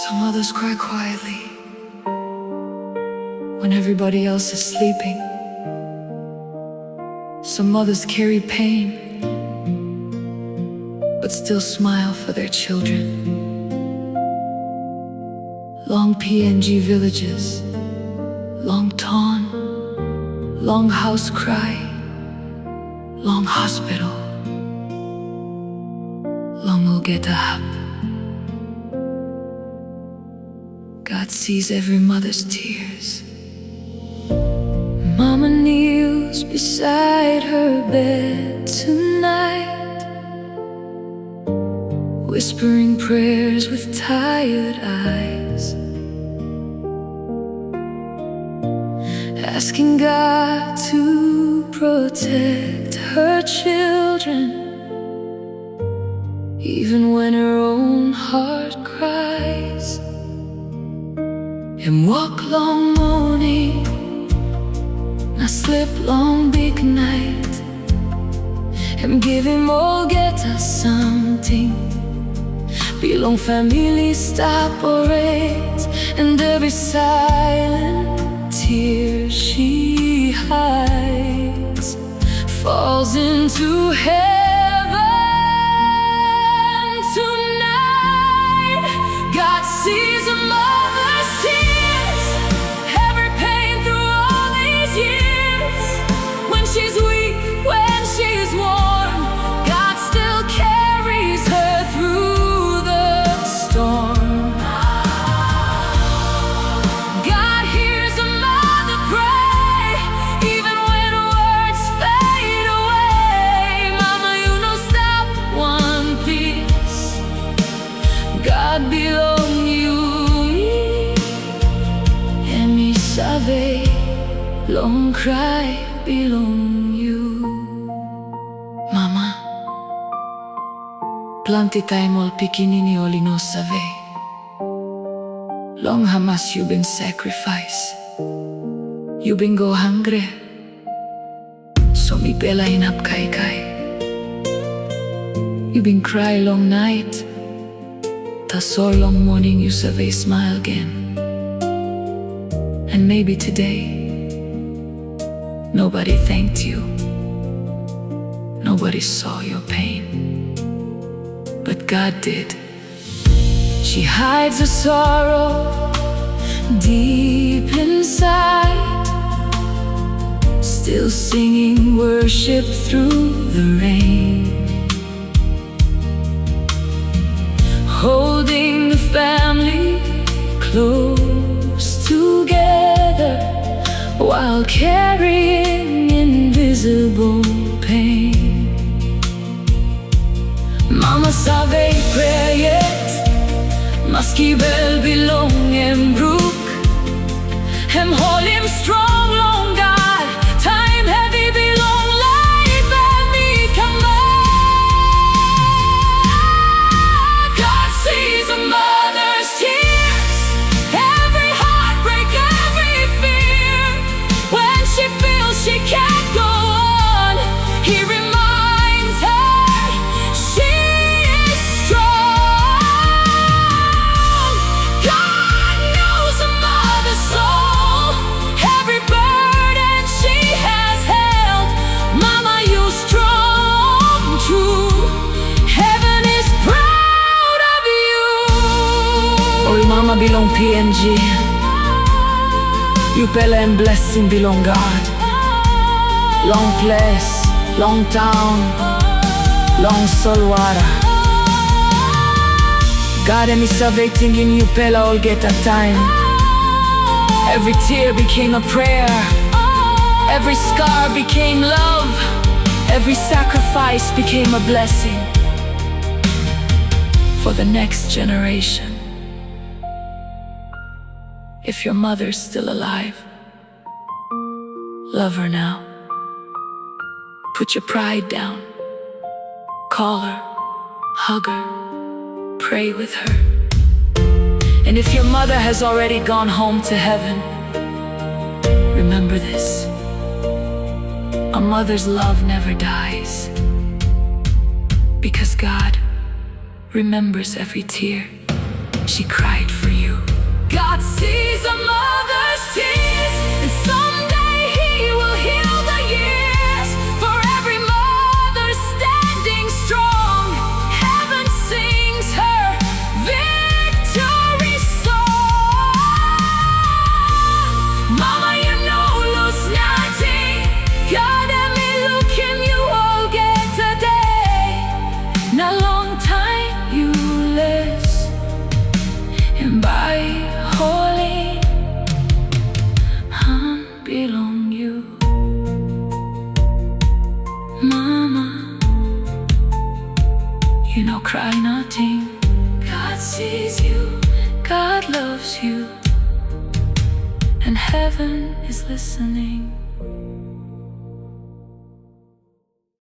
Some mothers cry quietly when everybody else is sleeping. Some mothers carry pain but still smile for their children. Long PNG villages, long town, long house cry, long hospital, long hap. God sees every mother's tears. Mama kneels beside her bed tonight, whispering prayers with tired eyes, asking God to protect her children, even when her own heart cries. Him walk long morning, na slip long big night. Him give him all get us something. Belong family stop or eight, and every silent tear she hides falls into heaven tonight. God sees a mother's tears, every pain through all these years. When she's weak, when she's worn, God still carries her through the storm. God hears a mother pray, even when words fade away. Mama, you know, stop one piece. God belong you me, and me save long cry belong you. Mama, planti taimol pikinini olino save. Long hamas you been sacrifice, you been go hungry, so me pela inap kai kai. You been cry long night, ta so long morning you save smile again. And maybe today nobody thanked you, nobody saw your pain, but God did. She hides her sorrow deep inside, still singing worship through the rain, holding the family close together while carrying invisible pain. Mama sabe prayer yet, maski bel belong em brook, hem hold him strong long God. Time heavy belong light by me come on. God sees a mother's tears, every heartbreak, every fear. When she feels she can't go on, He reminds her she is strong. God knows a mother's soul, every burden she has held. Mama, you strong too, heaven is proud of you. All mama belong PNG, you pela and blessing belong God. Long place, long town, long solwara. God and me salvating in you pela all get a time. Every tear became a prayer, every scar became love, every sacrifice became a blessing for the next generation. If your mother's still alive, love her now. Put your pride down, call her, hug her, pray with her. And if your mother has already gone home to heaven, remember this: a mother's love never dies, because God remembers every tear. she cried for you. God sees a mother's tears, and someday He will heal the years. For every mother standing strong, heaven sings her victory song. Mama, you know lose nothing. God and me look him, you all get today. Na long time you less, and by holy belong you. Mama, you know cry nothing. God sees you, God loves you, and heaven is listening.